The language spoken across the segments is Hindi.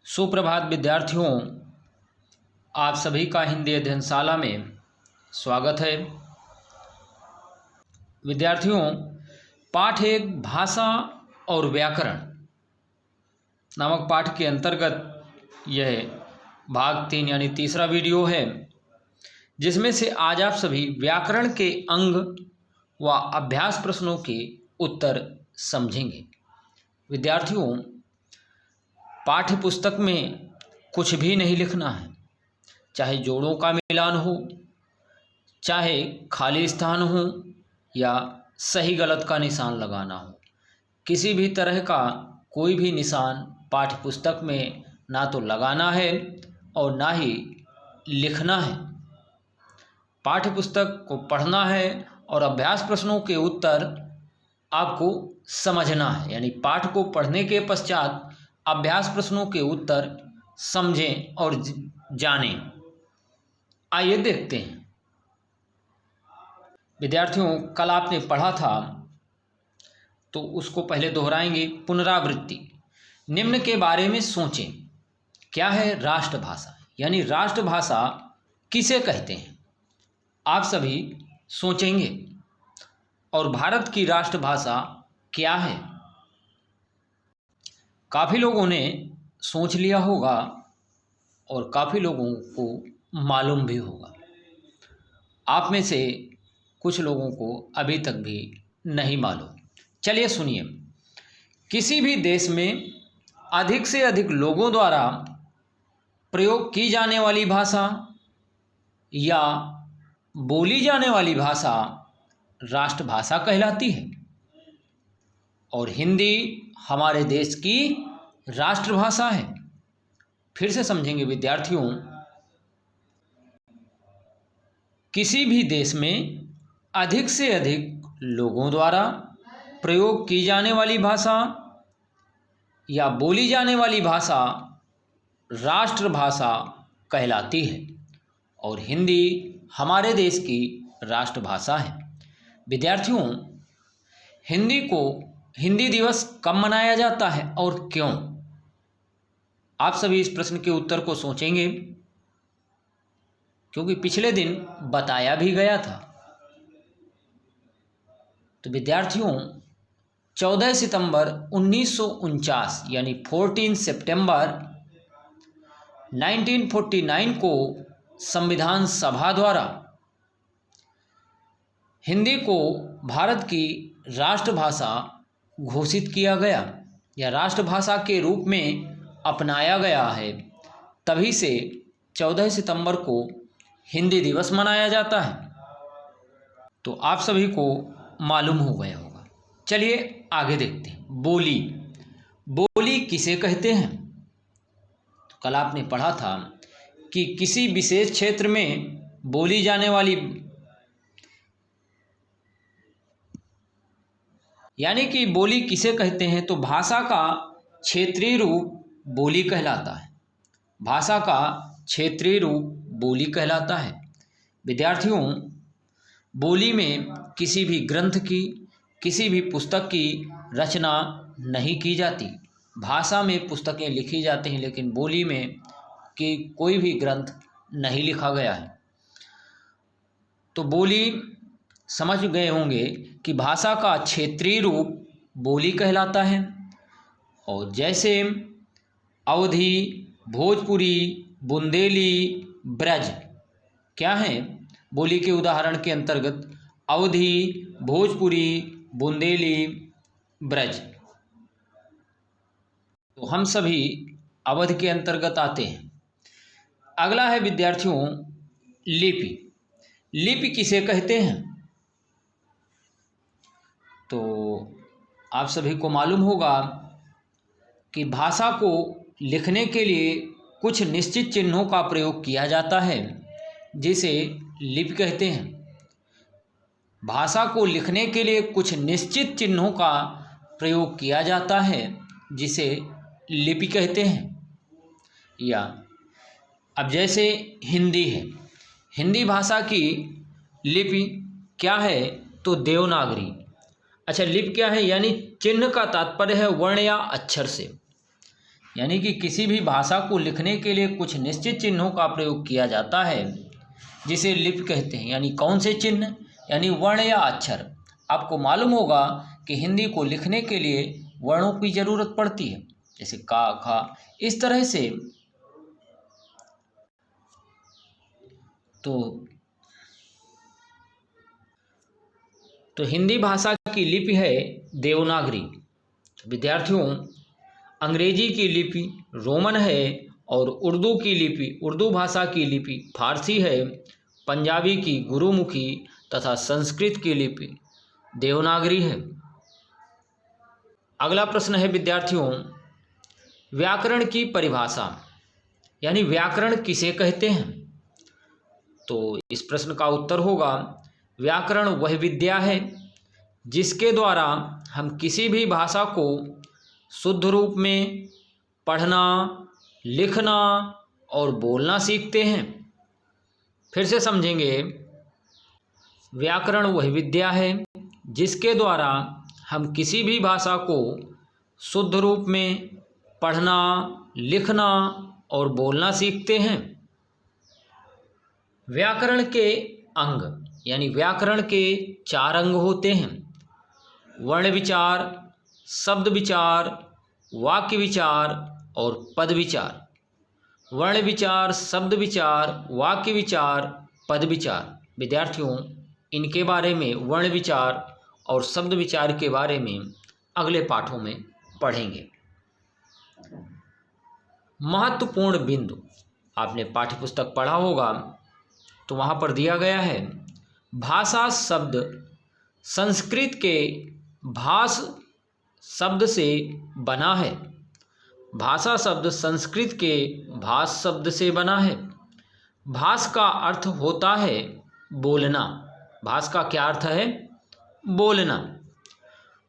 सुप्रभात विद्यार्थियों, आप सभी का हिंदी अध्ययनशाला में स्वागत है। विद्यार्थियों, पाठ एक भाषा और व्याकरण नामक पाठ के अंतर्गत यह भाग 3 यानी तीसरा वीडियो है, जिसमें से आज आप सभी व्याकरण के अंग व अभ्यास प्रश्नों के उत्तर समझेंगे। विद्यार्थियों, पाठ्य पुस्तक में कुछ भी नहीं लिखना है, चाहे जोड़ों का मिलान हो, चाहे खाली स्थान हो या सही गलत का निशान लगाना हो। किसी भी तरह का कोई भी निशान पाठ्य पुस्तक में ना तो लगाना है और ना ही लिखना है। पाठ्य पुस्तक को पढ़ना है और अभ्यास प्रश्नों के उत्तर आपको समझना है, यानी पाठ को पढ़ने के पश्चात अभ्यास प्रश्नों के उत्तर समझें और जानें। आइए देखते हैं। विद्यार्थियों, कल आपने पढ़ा था तो उसको पहले दोहराएंगे। पुनरावृत्ति। निम्न के बारे में सोचें। क्या है राष्ट्रभाषा, यानी राष्ट्रभाषा किसे कहते हैं? आप सभी सोचेंगे। और भारत की राष्ट्रभाषा क्या है? काफ़ी लोगों ने सोच लिया होगा और काफ़ी लोगों को मालूम भी होगा। आप में से कुछ लोगों को अभी तक भी नहीं मालूम। चलिए सुनिए। किसी भी देश में अधिक से अधिक लोगों द्वारा प्रयोग की जाने वाली भाषा या बोली जाने वाली भाषा राष्ट्रभाषा कहलाती है। और हिंदी हमारे देश की राष्ट्रभाषा है। फिर से समझेंगे विद्यार्थियों। किसी भी देश में अधिक से अधिक लोगों द्वारा प्रयोग की जाने वाली भाषा या बोली जाने वाली भाषा राष्ट्रभाषा कहलाती है। और हिंदी हमारे देश की राष्ट्रभाषा है। विद्यार्थियों, हिंदी दिवस कब मनाया जाता है और क्यों? आप सभी इस प्रश्न के उत्तर को सोचेंगे, क्योंकि पिछले दिन बताया भी गया था। तो विद्यार्थियों, 14 सितंबर 1949 यानी 14 सितंबर 1949 को संविधान सभा द्वारा हिंदी को भारत की राष्ट्रभाषा घोषित किया गया या राष्ट्रभाषा के रूप में अपनाया गया है। तभी से 14 सितंबर को हिंदी दिवस मनाया जाता है। तो आप सभी को मालूम हो गया होगा। चलिए आगे देखते हैं। बोली किसे कहते हैं? तो कल आपने पढ़ा था कि किसी विशेष क्षेत्र में बोली जाने वाली, यानी कि बोली किसे कहते हैं? तो भाषा का क्षेत्रीय रूप बोली कहलाता है। भाषा का क्षेत्रीय रूप बोली कहलाता है। विद्यार्थियों, बोली में किसी भी ग्रंथ की, किसी भी पुस्तक की रचना नहीं की जाती। भाषा में पुस्तकें लिखी जाती हैं, लेकिन बोली में कि कोई भी ग्रंथ नहीं लिखा गया है। तो बोली समझ गए होंगे कि भाषा का क्षेत्रीय रूप बोली कहलाता है। और जैसे अवधी, भोजपुरी, बुंदेली, ब्रज क्या हैं? बोली के उदाहरण के अंतर्गत अवधी, भोजपुरी, बुंदेली, ब्रज। तो हम सभी अवध के अंतर्गत आते हैं। अगला है विद्यार्थियों लिपि। लिपि किसे कहते हैं? तो आप सभी को मालूम होगा कि भाषा को लिखने के लिए कुछ निश्चित चिन्हों का प्रयोग किया जाता है, जिसे लिपि कहते हैं। भाषा को लिखने के लिए कुछ निश्चित चिन्हों का प्रयोग किया जाता है, जिसे लिपि कहते हैं। या अब जैसे हिंदी है, हिंदी भाषा की लिपि क्या है? तो देवनागरी। अच्छा, लिपि क्या है? यानी चिन्ह का तात्पर्य है वर्ण या अक्षर से। यानी कि किसी भी भाषा को लिखने के लिए कुछ निश्चित चिन्हों का प्रयोग किया जाता है जिसे लिपि कहते हैं। यानी कौन से चिन्ह? यानी वर्ण या अक्षर। आपको मालूम होगा कि हिंदी को लिखने के लिए वर्णों की जरूरत पड़ती है, जैसे का, खा, इस तरह से। तो हिंदी भाषा की लिपि है देवनागरी। विद्यार्थियों, अंग्रेजी की लिपि रोमन है और उर्दू की लिपि, उर्दू भाषा की लिपि फारसी है, पंजाबी की गुरुमुखी तथा संस्कृत की लिपि देवनागरी है। अगला प्रश्न है विद्यार्थियों, व्याकरण की परिभाषा, यानी व्याकरण किसे कहते हैं? तो इस प्रश्न का उत्तर होगा, व्याकरण वह विद्या है जिसके द्वारा हम किसी भी भाषा को शुद्ध रूप में पढ़ना, लिखना और बोलना सीखते हैं। फिर से समझेंगे, व्याकरण वह विद्या है जिसके द्वारा हम किसी भी भाषा को शुद्ध रूप में पढ़ना, लिखना और बोलना सीखते हैं। व्याकरण के अंग, यानी व्याकरण के 4 अंग होते हैं: वर्ण विचार, शब्द विचार, वाक्य विचार और पद विचार। वर्ण विचार, शब्द विचार, वाक्य विचार, पद विचार। विद्यार्थियों, इनके बारे में, वर्ण विचार और शब्द विचार के बारे में अगले पाठों में पढ़ेंगे। महत्वपूर्ण बिंदु, आपने पाठ्यपुस्तक पढ़ा होगा तो वहाँ पर दिया गया है, भाषा शब्द संस्कृत के भाष शब्द से बना है। भाषा शब्द संस्कृत के भाष शब्द से बना है। भाष का अर्थ होता है बोलना। भाष का क्या अर्थ है? बोलना।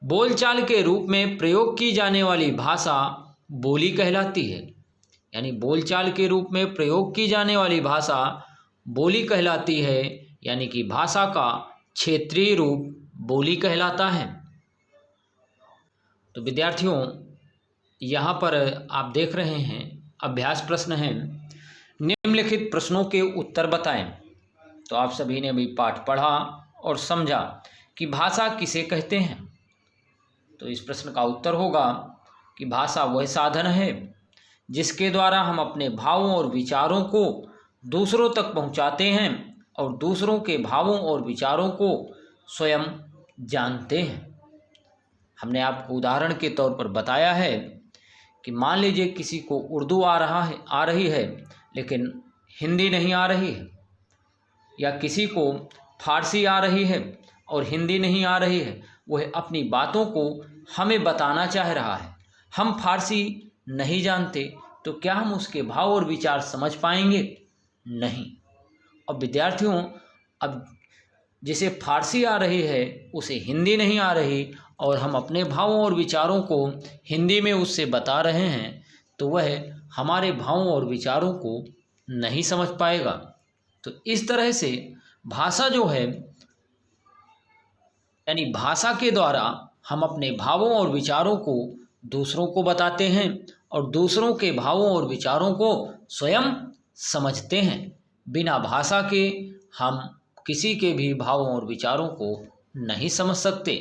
बोलचाल के रूप में प्रयोग की जाने वाली भाषा बोली कहलाती है। यानी बोलचाल के रूप में प्रयोग की जाने वाली भाषा बोली कहलाती है, यानी कि भाषा का क्षेत्रीय रूप बोली कहलाता है। तो विद्यार्थियों, यहाँ पर आप देख रहे हैं अभ्यास प्रश्न हैं, निम्नलिखित प्रश्नों के उत्तर बताएं। तो आप सभी ने भी पाठ पढ़ा और समझा कि भाषा किसे कहते हैं। तो इस प्रश्न का उत्तर होगा कि भाषा वह साधन है जिसके द्वारा हम अपने भावों और विचारों को दूसरों तक पहुंचाते हैं और दूसरों के भावों और विचारों को स्वयं जानते हैं। हमने आपको उदाहरण के तौर पर बताया है कि मान लीजिए किसी को उर्दू आ रही है लेकिन हिंदी नहीं आ रही है, या किसी को फारसी आ रही है और हिंदी नहीं आ रही है। वह अपनी बातों को हमें बताना चाह रहा है, हम फारसी नहीं जानते, तो क्या हम उसके भाव और विचार समझ पाएंगे? नहीं। अब विद्यार्थियों, अब जिसे फारसी आ रही है उसे हिंदी नहीं आ रही और हम अपने भावों और विचारों को हिंदी में उससे बता रहे हैं, तो वह हमारे भावों और विचारों को नहीं समझ पाएगा। तो इस तरह से भाषा जो है, यानी भाषा के द्वारा हम अपने भावों और विचारों को दूसरों को बताते हैं और दूसरों के भावों और विचारों को स्वयं समझते हैं। बिना भाषा के हम किसी के भी भावों और विचारों को नहीं समझ सकते।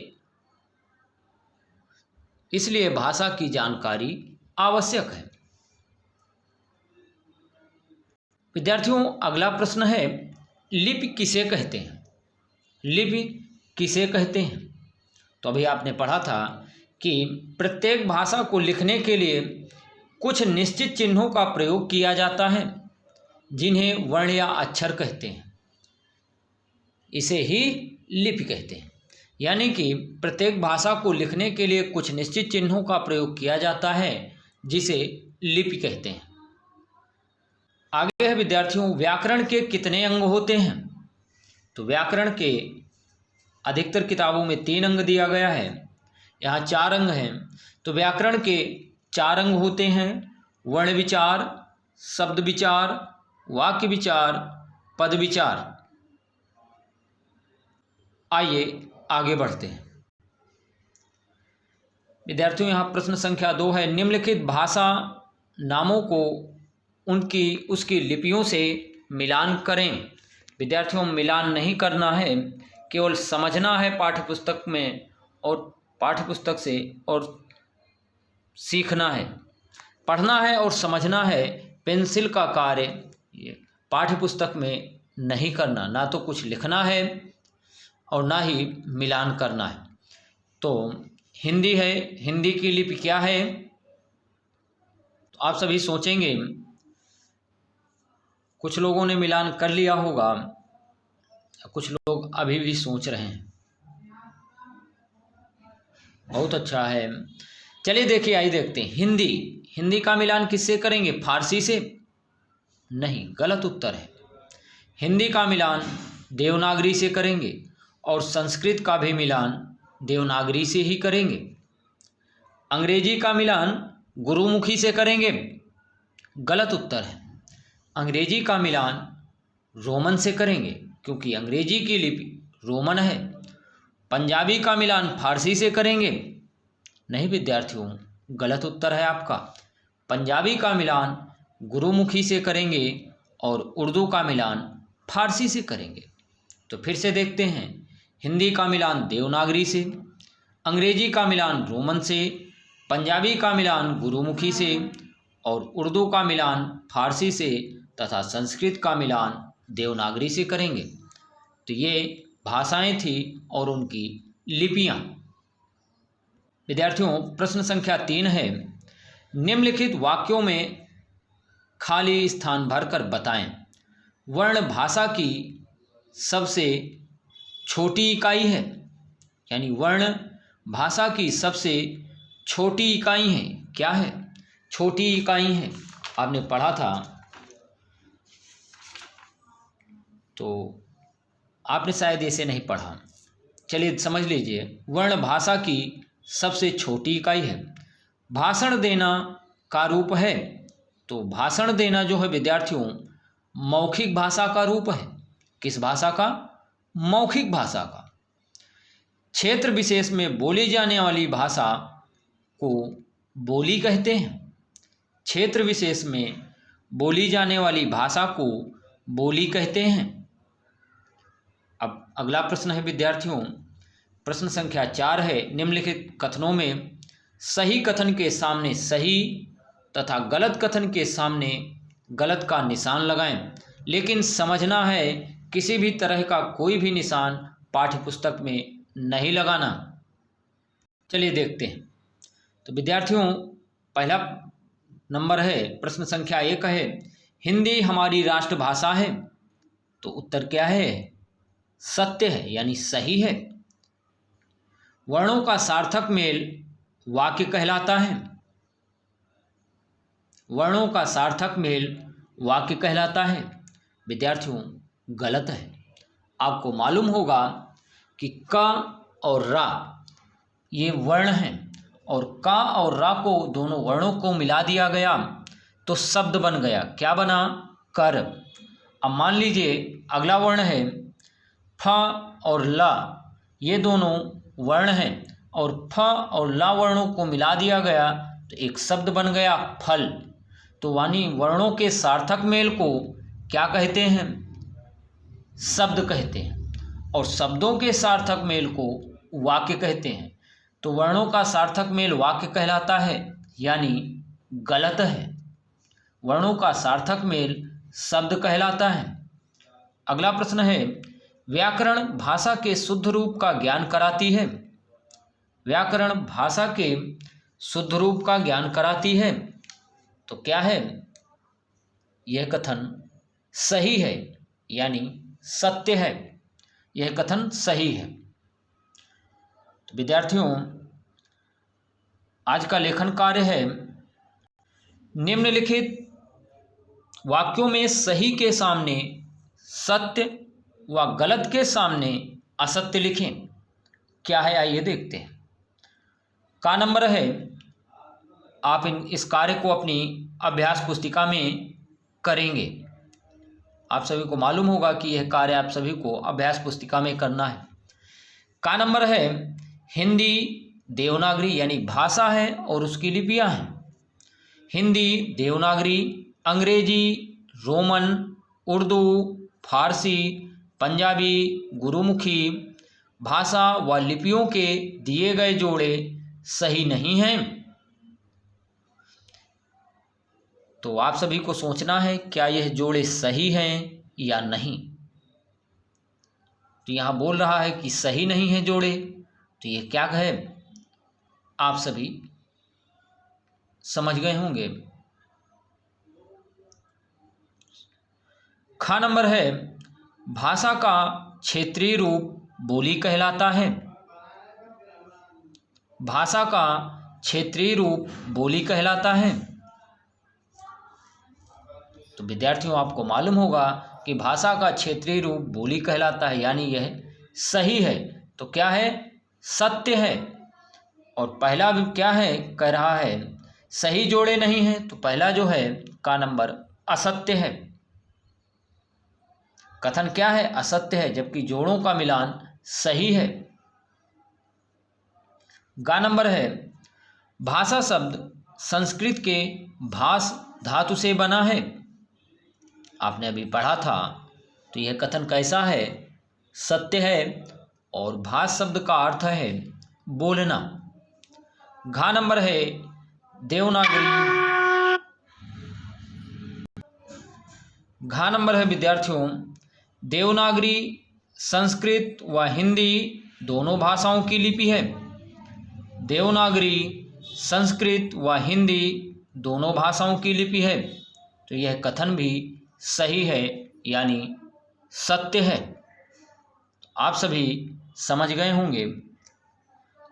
इसलिए भाषा की जानकारी आवश्यक है। विद्यार्थियों, अगला प्रश्न है, लिपि किसे कहते हैं? लिपि किसे कहते हैं? तो अभी आपने पढ़ा था कि प्रत्येक भाषा को लिखने के लिए कुछ निश्चित चिन्हों का प्रयोग किया जाता है जिन्हें वर्ण या अक्षर कहते हैं। इसे ही लिपि कहते हैं। यानी कि प्रत्येक भाषा को लिखने के लिए कुछ निश्चित चिन्हों का प्रयोग किया जाता है जिसे लिपि कहते हैं। आगे है विद्यार्थियों, व्याकरण के कितने अंग होते हैं? तो व्याकरण के अधिकतर किताबों में 3 अंग दिया गया है, यहाँ 4 अंग हैं। तो व्याकरण के 4 अंग होते हैं: वर्ण विचार, शब्द विचार, वाक्य विचार, पद विचार। आइए आगे बढ़ते हैं। विद्यार्थियों, यहाँ प्रश्न संख्या 2 है, निम्नलिखित भाषा नामों को उसकी लिपियों से मिलान करें। विद्यार्थियों, मिलान नहीं करना है, केवल समझना है पाठ्यपुस्तक में और पाठ्यपुस्तक से, और सीखना है। पढ़ना है और समझना है। पेंसिल का कार्य ये पाठ्यपुस्तक में नहीं करना, ना तो कुछ लिखना है और ना ही मिलान करना है। तो हिंदी है, हिंदी की लिपि क्या है? तो आप सभी सोचेंगे, कुछ लोगों ने मिलान कर लिया होगा, कुछ लोग अभी भी सोच रहे हैं। बहुत अच्छा है। चलिए देखिए, आइए देखते हैं। हिंदी का मिलान किससे करेंगे? फारसी से? नहीं, गलत उत्तर है। हिंदी का मिलान देवनागरी से करेंगे और संस्कृत का भी मिलान देवनागरी से ही करेंगे। अंग्रेजी का मिलान गुरुमुखी से करेंगे। गलत उत्तर है। अंग्रेजी का मिलान रोमन से करेंगे, क्योंकि अंग्रेजी की लिपि रोमन है। पंजाबी का मिलान फारसी से करेंगे। नहीं विद्यार्थियों, गलत उत्तर है आपका। पंजाबी का मिलान गुरुमुखी से करेंगे और उर्दू का मिलान फारसी से करेंगे। तो फिर से देखते हैं। हिंदी का मिलान देवनागरी से, अंग्रेजी का मिलान रोमन से, पंजाबी का मिलान गुरुमुखी से और उर्दू का मिलान फारसी से तथा संस्कृत का मिलान देवनागरी से करेंगे। तो ये भाषाएं थी और उनकी लिपियां। विद्यार्थियों, प्रश्न संख्या 3 है। निम्नलिखित वाक्यों में खाली स्थान भरकर बताएं। वर्ण भाषा की सबसे छोटी इकाई है, यानी वर्ण भाषा की सबसे छोटी इकाई है। क्या है? छोटी इकाई है। आपने पढ़ा था, तो आपने शायद इसे नहीं पढ़ा। चलिए समझ लीजिए। वर्ण भाषा की सबसे छोटी इकाई है। भाषण देना का रूप है। तो भाषण देना जो है विद्यार्थियों, मौखिक भाषा का रूप है। किस भाषा का? मौखिक भाषा का। क्षेत्र विशेष में बोली जाने वाली भाषा को बोली कहते हैं। क्षेत्र विशेष में बोली जाने वाली भाषा को बोली कहते हैं। अब अगला प्रश्न है विद्यार्थियों, प्रश्न संख्या 4 है। निम्नलिखित कथनों में सही कथन के सामने सही तथा गलत कथन के सामने गलत का निशान लगाएं। लेकिन समझना है, किसी भी तरह का कोई भी निशान पाठ्यपुस्तक में नहीं लगाना। चलिए देखते हैं। तो विद्यार्थियों, पहला नंबर है, प्रश्न संख्या 1 है, हिंदी हमारी राष्ट्रभाषा है। तो उत्तर क्या है? सत्य है, यानी सही है। वर्णों का सार्थक मेल वाक्य कहलाता है। वर्णों का सार्थक मेल वाक्य कहलाता है। विद्यार्थियों, गलत है। आपको मालूम होगा कि क और रा ये वर्ण हैं, और क और रा को, दोनों वर्णों को मिला दिया गया तो शब्द बन गया। क्या बना? कर। अब मान लीजिए अगला वर्ण है फ और ला, ये दोनों वर्ण हैं और फ और ला वर्णों को मिला दिया गया तो एक शब्द बन गया फल। तो वाणी वर्णों के सार्थक मेल को क्या कहते हैं? शब्द कहते हैं, और शब्दों के सार्थक मेल को वाक्य कहते हैं। तो वर्णों का सार्थक मेल वाक्य कहलाता है, यानी गलत है। वर्णों का सार्थक मेल शब्द कहलाता है। अगला प्रश्न है, व्याकरण भाषा के शुद्ध रूप का ज्ञान कराती है। व्याकरण भाषा के शुद्ध रूप का ज्ञान कराती है। तो क्या है? यह कथन सही है, यानी सत्य है। यह कथन सही है। तो विद्यार्थियों, आज का लेखन कार्य है, निम्नलिखित वाक्यों में सही के सामने सत्य व गलत के सामने असत्य लिखें। क्या है? आइए देखते हैं। का नंबर है, आप इस कार्य को अपनी अभ्यास पुस्तिका में करेंगे। आप सभी को मालूम होगा कि यह कार्य आप सभी को अभ्यास पुस्तिका में करना है। का नंबर है, हिंदी देवनागरी यानी भाषा है और उसकी लिपियां हैं। हिंदी, देवनागरी, अंग्रेजी, रोमन, उर्दू, फारसी, पंजाबी, गुरुमुखी भाषा व लिपियों के दिए गए जोड़े सही नहीं हैं। तो आप सभी को सोचना है क्या यह जोड़े सही हैं या नहीं। तो यहाँ बोल रहा है कि सही नहीं है जोड़े, तो ये क्या है आप सभी समझ गए होंगे। ख नंबर है भाषा का क्षेत्रीय रूप बोली कहलाता है। भाषा का क्षेत्रीय रूप बोली कहलाता है। तो विद्यार्थियों आपको मालूम होगा कि भाषा का क्षेत्रीय रूप बोली कहलाता है, यानी यह सही है। तो क्या है? सत्य है। और पहला भी क्या है? कह रहा है सही जोड़े नहीं है, तो पहला जो है का नंबर असत्य है। कथन क्या है? असत्य है, जबकि जोड़ों का मिलान सही है। गा नंबर है भाषा शब्द संस्कृत के भास धातु से बना है। आपने अभी पढ़ा था, तो यह कथन कैसा है? सत्य है। और भास शब्द का अर्थ है बोलना। घा नंबर है देवनागरी। घा नंबर है विद्यार्थियों देवनागरी संस्कृत व हिंदी दोनों भाषाओं की लिपि है। देवनागरी संस्कृत व हिंदी दोनों भाषाओं की लिपि है। तो यह कथन भी सही है, यानी सत्य है। आप सभी समझ गए होंगे।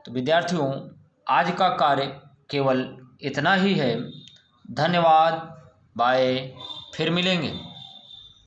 तो विद्यार्थियों आज का कार्य केवल इतना ही है। धन्यवाद। बाय। फिर मिलेंगे।